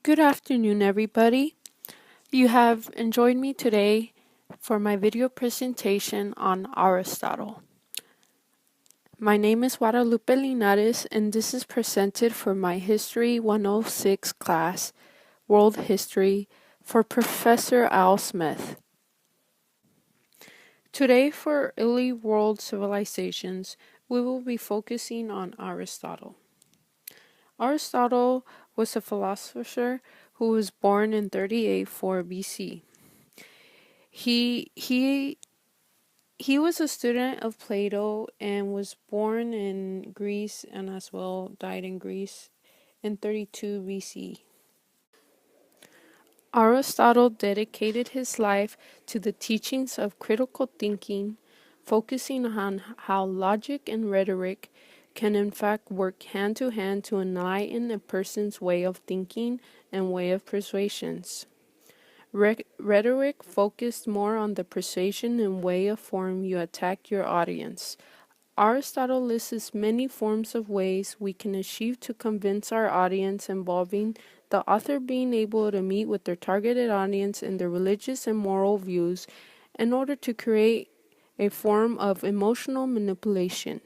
Good afternoon, everybody. You have enjoyed me today for my video presentation on Aristotle. My name is Guadalupe Linares, and this is presented for my History 106 class, World History, for Professor Al Smith. Today, for early world civilizations, we will be focusing on Aristotle. Aristotle was a philosopher who was born in 38 BC. He was a student of Plato and was born in Greece and as well died in Greece in 32 BC. Aristotle dedicated his life to the teachings of critical thinking, focusing on how logic and rhetoric can in fact work hand to hand to enlighten a person's way of thinking and way of persuasions. Rhetoric focused more on the persuasion and way of form you attack your audience. Aristotle lists many forms of ways we can achieve to convince our audience, involving the author being able to meet with their targeted audience in their religious and moral views in order to create a form of emotional manipulation.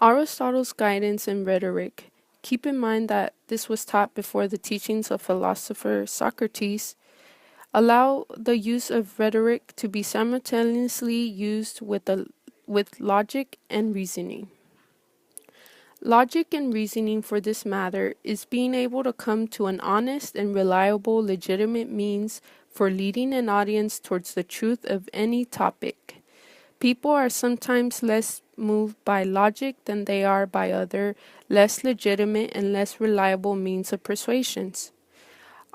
Aristotle's guidance in rhetoric. Keep in mind that this was taught before the teachings of philosopher Socrates. Allow the use of rhetoric to be simultaneously used with logic and reasoning. Logic and reasoning, for this matter, is being able to come to an honest and reliable, legitimate means for leading an audience towards the truth of any topic. People are sometimes less moved by logic than they are by other, less legitimate and less reliable means of persuasions.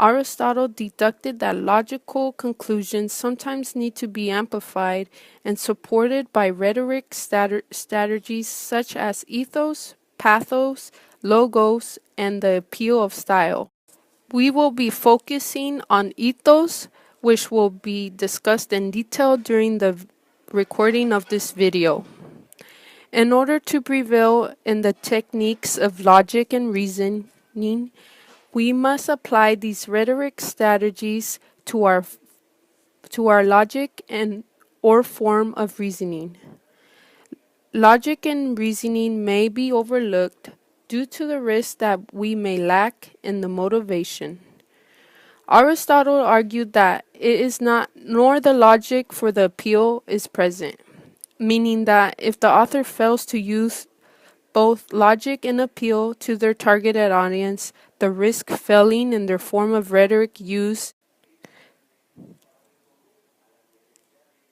Aristotle deducted that logical conclusions sometimes need to be amplified and supported by rhetoric strategies such as ethos, pathos, logos, and the appeal of style. We will be focusing on ethos, which will be discussed in detail during the recording of this video. In order to prevail in the techniques of logic and reasoning, we must apply these rhetoric strategies to our logic and or form of reasoning. Logic and reasoning may be overlooked due to the risk that we may lack in the motivation. Aristotle argued that it is not nor the logic for the appeal is present, meaning that if the author fails to use both logic and appeal to their targeted audience, the risk failing in their form of rhetoric use.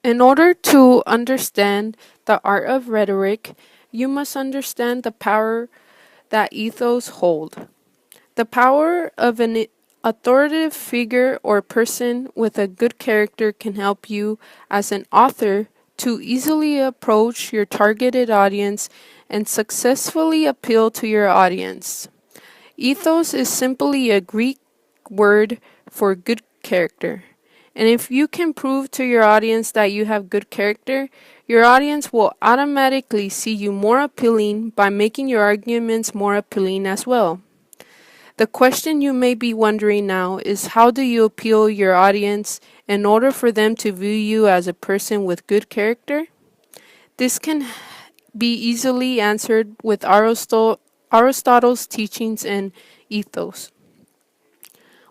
In order to understand the art of rhetoric, you must understand the power that ethos hold. The power of an authoritative figure or person with a good character can help you as an author to easily approach your targeted audience and successfully appeal to your audience. Ethos is simply a Greek word for good character. And if you can prove to your audience that you have good character, your audience will automatically see you more appealing by making your arguments more appealing as well. The question you may be wondering now is, how do you appeal your audience in order for them to view you as a person with good character? This can be easily answered with Aristotle's teachings and ethos.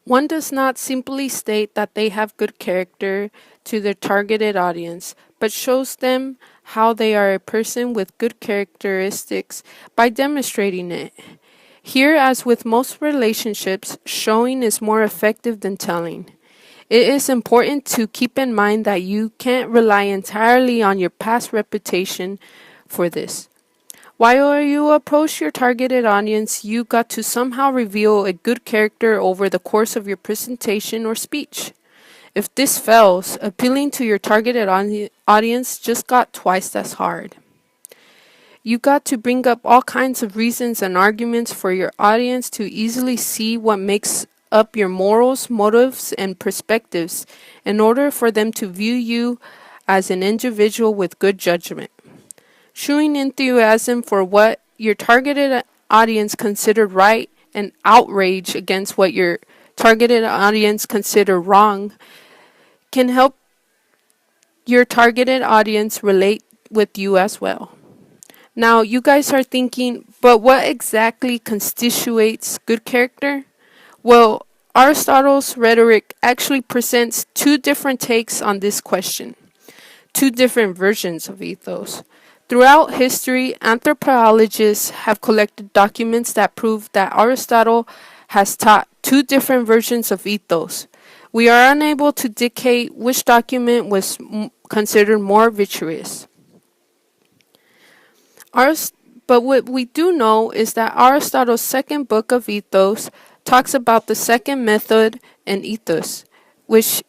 One does not simply state that they have good character to their targeted audience, but shows them how they are a person with good characteristics by demonstrating it. Here, as with most relationships, showing is more effective than telling. It is important to keep in mind that you can't rely entirely on your past reputation for this. While you approach your targeted audience, you got to somehow reveal a good character over the course of your presentation or speech. If this fails, appealing to your targeted audience just got twice as hard. You got to bring up all kinds of reasons and arguments for your audience to easily see what makes up your morals, motives, and perspectives in order for them to view you as an individual with good judgment. Showing enthusiasm for what your targeted audience considered right and outrage against what your targeted audience consider wrong can help your targeted audience relate with you as well. Now, you guys are thinking, but what exactly constitutes good character? Well, Aristotle's rhetoric actually presents two different takes on this question, two different versions of ethos. Throughout history, anthropologists have collected documents that prove that Aristotle has taught two different versions of ethos. We are unable to dictate which document was considered more virtuous. Arist- but what we do know is that Aristotle's second book of Ethos talks about the second method in ethos, which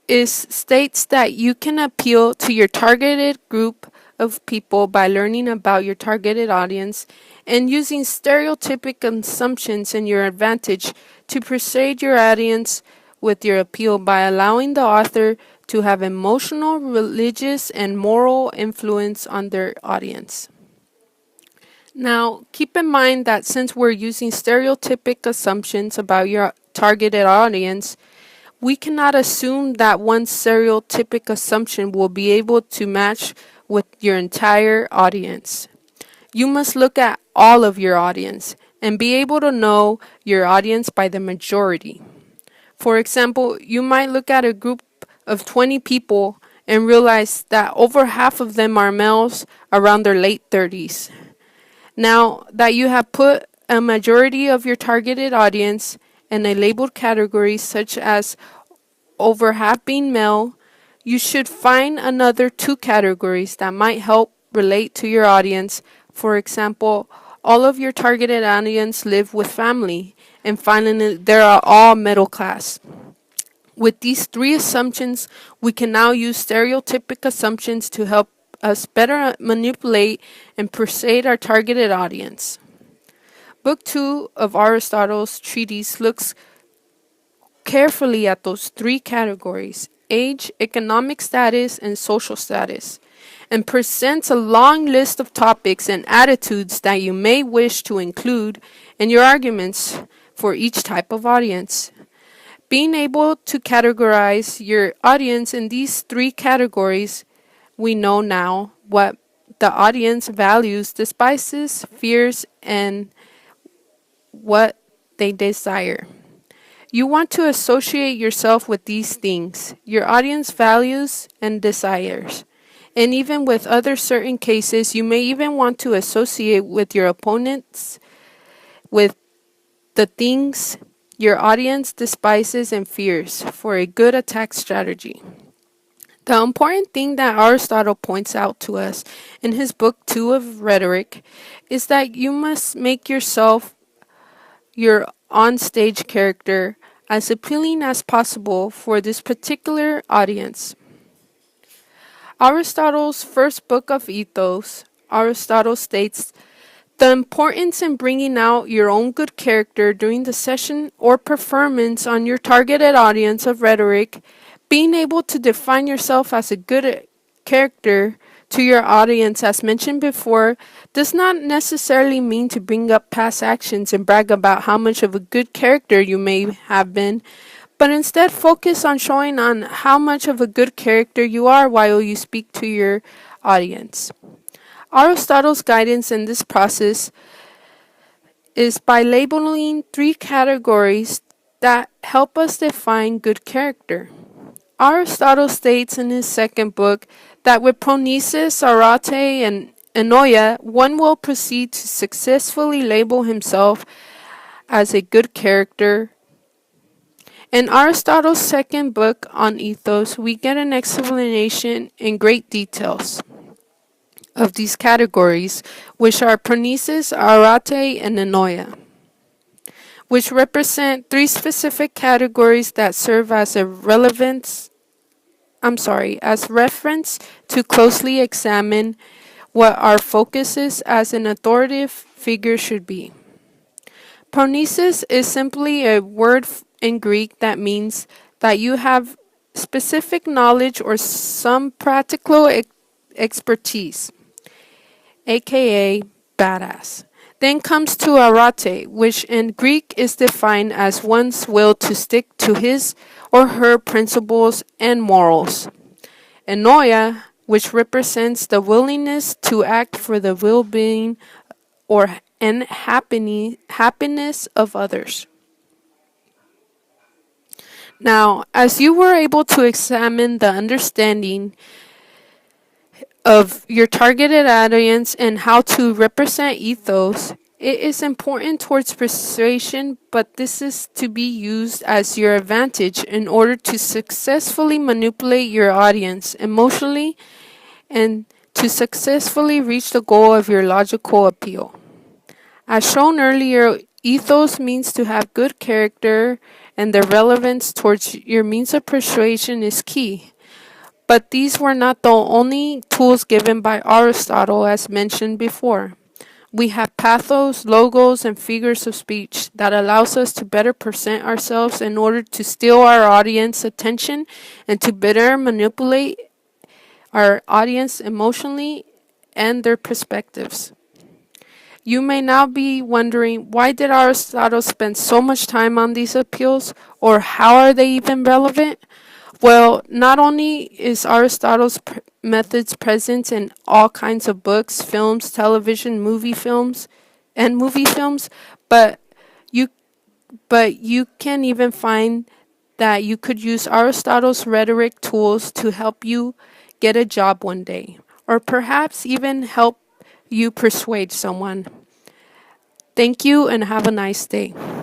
states that you can appeal to your targeted group of people by learning about your targeted audience and using stereotypic assumptions in your advantage to persuade your audience with your appeal by allowing the author to have emotional, religious, and moral influence on their audience. Now, keep in mind that since we're using stereotypic assumptions about your targeted audience, we cannot assume that one stereotypic assumption will be able to match with your entire audience. You must look at all of your audience and be able to know your audience by the majority. For example, you might look at a group of 20 people and realize that over half of them are males around their late 30s. Now that you have put a majority of your targeted audience in a labeled category such as over half being male, you should find another two categories that might help relate to your audience. For example, all of your targeted audience live with family, and finally, they are all middle class. With these three assumptions, we can now use stereotypic assumptions to help us better manipulate and persuade our targeted audience. Book 2 of Aristotle's treatise looks carefully at those three categories: age, economic status, and social status, and presents a long list of topics and attitudes that you may wish to include in your arguments for each type of audience. Being able to categorize your audience in these three categories, we know now what the audience values, despises, fears, and what they desire. You want to associate yourself with these things, your audience values and desires. And even with other certain cases, you may even want to associate with your opponents with the things your audience despises and fears for a good attack strategy. The important thing that Aristotle points out to us in his book 2 of Rhetoric is that you must make yourself, your on-stage character, as appealing as possible for this particular audience. Aristotle's first book of Ethos, Aristotle states the importance in bringing out your own good character during the session or performance on your targeted audience of rhetoric. Being able to define yourself as a good character to your audience, as mentioned before, does not necessarily mean to bring up past actions and brag about how much of a good character you may have been, but instead focus on showing on how much of a good character you are while you speak to your audience. Aristotle's guidance in this process is by labeling three categories that help us define good character. Aristotle states in his second book that with pronesis, arate, and enoia, one will proceed to successfully label himself as a good character. In Aristotle's second book on ethos, we get an explanation in great details of these categories, which are pronesis, arate, and enoia, which represent three specific categories that serve as as reference to closely examine what our focuses as an authoritative figure should be. Pronesis is simply a word in Greek that means that you have specific knowledge or some practical expertise, aka badass. Then comes to arate, which in Greek is defined as one's will to stick to his or her principles and morals. Enoia, which represents the willingness to act for the well-being or and happiness of others. Now, as you were able to examine the understanding of your targeted audience and how to represent ethos, it is important towards persuasion, but this is to be used as your advantage in order to successfully manipulate your audience emotionally and to successfully reach the goal of your logical appeal. As shown earlier, ethos means to have good character, and the relevance towards your means of persuasion is key. But these were not the only tools given by Aristotle, as mentioned before. We have pathos, logos, and figures of speech that allows us to better present ourselves in order to steal our audience attention and to better manipulate our audience emotionally and their perspectives. You may now be wondering, why did Aristotle spend so much time on these appeals, or how are they even relevant? Well, not only is Aristotle's methods present in all kinds of books, films, television, movie films, but you but you can even find that you could use Aristotle's rhetoric tools to help you get a job one day, or perhaps even help you persuade someone. Thank you and have a nice day.